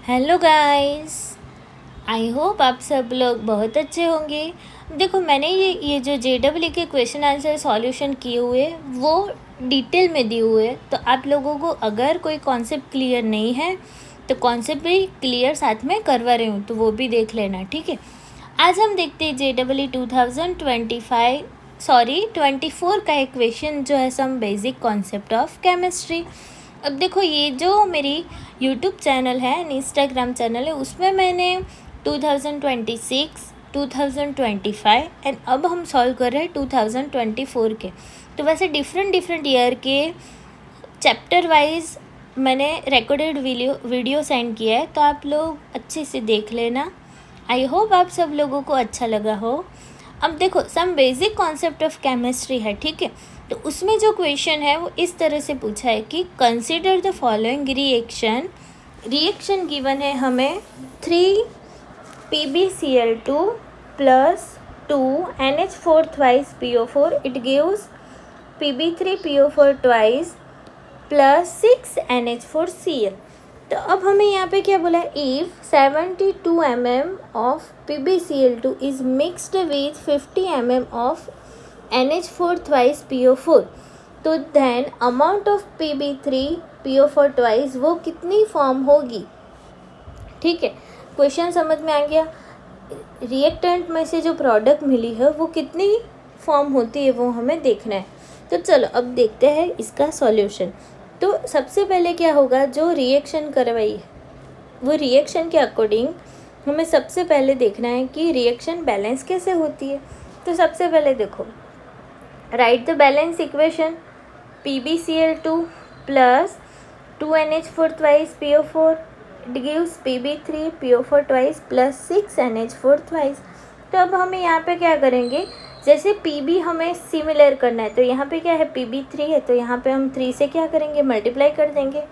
Hello guys. I hope आप सब लोग बहुत अच्छे होंगे। देखो मैंने ये जो JEE के क्वेश्चन आंसर सॉल्यूशन किए हुए वो डिटेल में दिए हुए, तो आप लोगों को अगर कोई कॉन्सेप्ट क्लियर नहीं है तो कॉन्सेप्ट भी क्लियर साथ में करवा रही हूँ, तो वो भी देख लेना, ठीक है। आज हम देखते हैं JEE 24 का एक क्वेश्चन जो है some basic concept of chemistry. अब देखो ये जो मेरी यूट्यूब चैनल है, इंस्टाग्राम चैनल है, उसमें मैंने 2026, 2025 एंड अब हम सॉल्व कर रहे हैं 2024 के। तो वैसे डिफरेंट ईयर के चैप्टर वाइज मैंने रिकॉर्डेड वीडियो सेंड किया है, तो आप लोग अच्छे से देख लेना। आई होप आप सब लोगों को अच्छा लगा हो। अब देखो some basic concept of chemistry है, ठीक है। तो उसमें जो क्वेश्चन है वो इस तरह से पूछा है कि consider the following reaction given है हमें 3 PbCl2 plus 2 NH4 twice PO4, it gives Pb3PO4 twice plus 6 NH4Cl। तो अब हमें यहाँ पे क्या बोला है, if 72 mm of PbCl2 is mixed with 50 mm of NH4 twice PO4, तो then amount of Pb3PO4 twice वो कितनी फॉर्म होगी, ठीक है। क्वेश्चन समझ में आ गया। रिएक्टेंट में से जो प्रोडक्ट मिली है वो कितनी फॉर्म होती है वो हमें देखना है। तो चलो अब देखते हैं इसका सॉल्यूशन। तो सबसे पहले क्या होगा, जो रिएक्शन करवाई है वो रिएक्शन के अकॉर्डिंग हमें सबसे पहले देखना है कि रिएक्शन बैलेंस कैसे होती है। तो सबसे पहले देखो, right the balance equation, PbCl2 plus 2NH4 twice PO4, it gives Pb3PO4 twice plus 6 NH4 twice। तो अब हमें यहाँ पे क्या करेंगे, जैसे Pb हमें सिमिलर करना है, तो यहाँ पे क्या है Pb3 है, तो यहाँ पे हम 3 से क्या करेंगे, मल्टीप्लाई कर देंगे,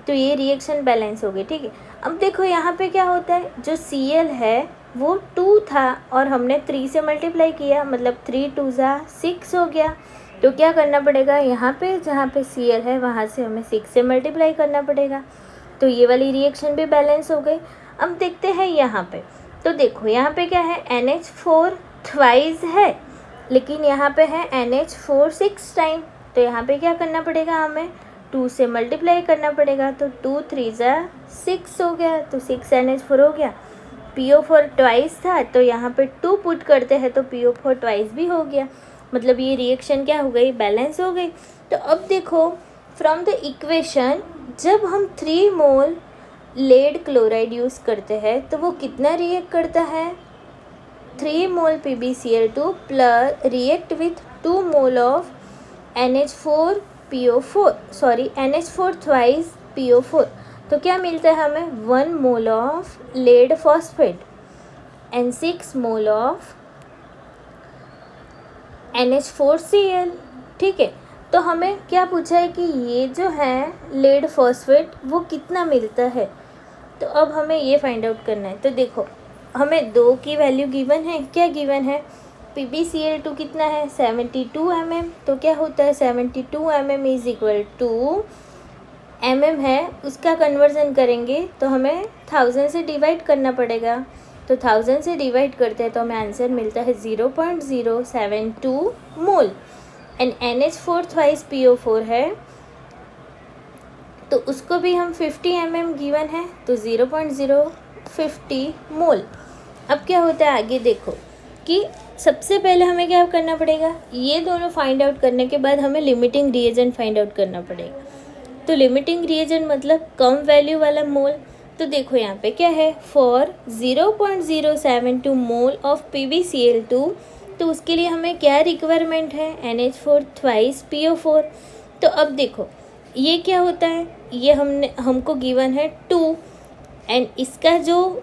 तो ये रिएक्शन बैलेंस हो गई, ठीक है। अब देखो यहाँ पे क्या होता है, जो Cl है वो 2 था और हमने 3 से मल्टीप्लाई किया, मतलब 3 2 6 हो गया। तो क्या करना पड़ेगा, यहाँ पे जहाँ पे Cl है वहाँ से हमें 6 से मल्टीप्लाई करना पड़ेगा, तो ये वाली रिएक्शन भी बैलेंस हो गई। अब देखते हैं यहाँ पे, तो देखो यहाँ पे क्या है, NH4 थ्वाइस है, लेकिन यहाँ पे है NH4 6 टाइम, तो यहाँ पे क्या करना पड़ेगा, हमें 2 से मल्टीप्लाई करना पड़ेगा, तो 2 3 6 हो गया, तो 6 NH4 हो गया। PO4 ट्वाइस था, तो यहाँ पे 2 पुट करते हैं तो PO4 ट्वाइस भी हो गया, मतलब ये रिएक्शन क्या हो गई, बैलेंस हो गई। तो अब देखो फ्रॉम द इक्वेशन, जब हम 3 मोल लेड क्लोराइड यूज़ करते हैं तो वो कितना रिएक्ट करता है, 3 mole PbCl2 plus react with 2 mole of NH4 thrice PO4, तो क्या मिलता है हमें, 1 mole of lead phosphate and 6 mole of NH4Cl, ठीक है। तो हमें क्या पूछा है कि ये जो है लेड फॉस्फेट वो कितना मिलता है, तो अब हमें ये फाइंड आउट करना है। तो देखो हमें 2 की वैल्यू गिवन है, क्या गिवन है, PbCl2 कितना है 72 mm, तो क्या होता है 72 mm is equal to mm है, उसका कन्वर्जन करेंगे तो हमें 1000 से डिवाइड करना पड़ेगा, तो 1000 से डिवाइड करते हैं तो हमें आंसर मिलता है 0.072 मोल। एंड NH4 थ्वाइस PO4 है, तो उसको भी हम 50 mm गिवन है, तो 0.050 मोल। अब क्या होता है आगे देखो कि सबसे पहले हमें क्या करना पड़ेगा, ये दोनों फाइंड आउट करने के बाद हमें लिमिटिंग रिएजेंट फाइंड आउट करना पड़ेगा। तो लिमिटिंग रिएजेंट मतलब कम वैल्यू वाला मोल। तो देखो यहाँ पे क्या है, फॉर 0.072 मोल ऑफ PbCl2, तो उसके लिए हमें क्या रिक्वायरमेंट है, NH4 थ्वाइस PO4। तो अब देखो ये क्या होता है, ये हमको गिवन है 2 एंड इसका जो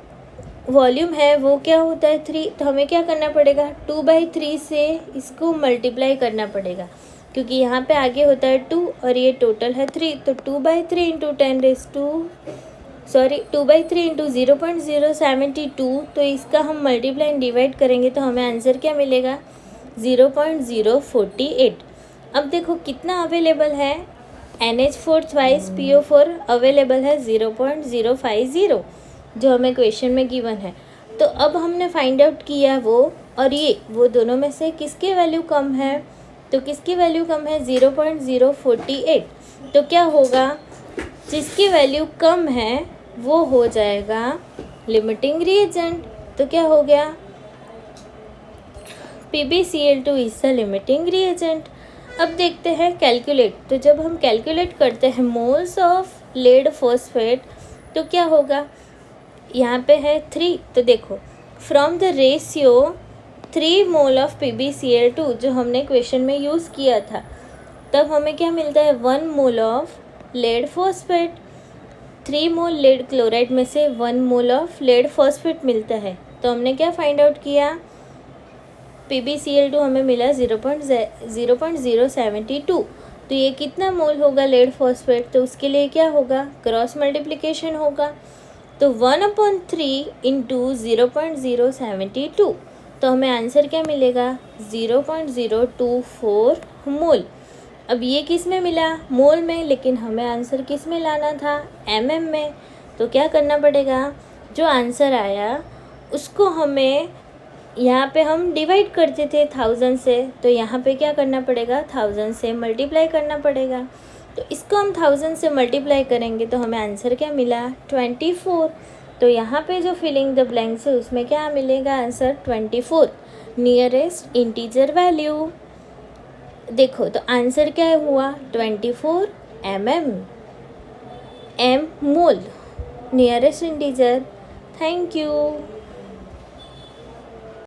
वॉल्यूम है वो क्या होता है 3, तो हमें क्या करना पड़ेगा, 2/3 से इसको मल्टीप्लाई करना पड़ेगा, क्योंकि यहाँ पे आगे होता है 2 और ये टोटल है 3, तो 2/3 इंटू 2/3 इंटू 0.072, तो इसका हम मल्टीप्लाई एंड डिवाइड करेंगे तो हमें आंसर क्या मिलेगा, 0.048। अब देखो कितना अवेलेबल है, NH4 थ्वाइस PO4 अवेलेबल है 0.050, जो हमें क्वेश्चन में गिवन है। तो अब हमने फाइंड आउट किया वो, और ये वो दोनों में से किसकी वैल्यू कम है, तो किसकी वैल्यू कम है 0.048। तो क्या होगा, जिसकी वैल्यू कम है वो हो जाएगा लिमिटिंग रिएजेंट। तो क्या हो गया, PbCl2 is the limiting reagent. अब देखते हैं कैलकुलेट। तो जब हम कैलकुलेट करते हैं मोल्स ऑफ लेड फॉस्फेट तो क्या होगा, यहाँ पे है 3। तो देखो from the ratio 3 mole of PbCl2 जो हमने क्वेश्चन में यूज़ किया था, तब हमें क्या मिलता है 1 mole of lead phosphate. 3 mole lead chloride में से 1 मोल ऑफ लेड फॉस्फेट मिलता है। तो हमने क्या फाइंड आउट किया, PbCl2 हमें मिला 0.072। तो ये कितना मोल होगा लेड फॉस्फेट, तो उसके लिए क्या होगा, क्रॉस मल्टीप्लिकेशन होगा। तो 1/3 इंटू 0.072, तो हमें आंसर क्या मिलेगा 0.024 मोल। अब ये किस में मिला, मोल में, लेकिन हमें आंसर किस में लाना था, mm में। तो क्या करना पड़ेगा, जो आंसर आया उसको हमें, यहाँ पे हम डिवाइड करते थे 1000 से, तो यहाँ पे क्या करना पड़ेगा 1000 से मल्टीप्लाई करना पड़ेगा। तो इसको हम 1000 से मल्टीप्लाई करेंगे तो हमें आंसर क्या मिला 24। तो यहाँ पे जो फिलिंग द ब्लैंक्स है उसमें क्या मिलेगा आंसर 24, नियरेस्ट इंटीजर वैल्यू। देखो तो आंसर क्या हुआ 24 mm, m mole, nearest integer. Thank you.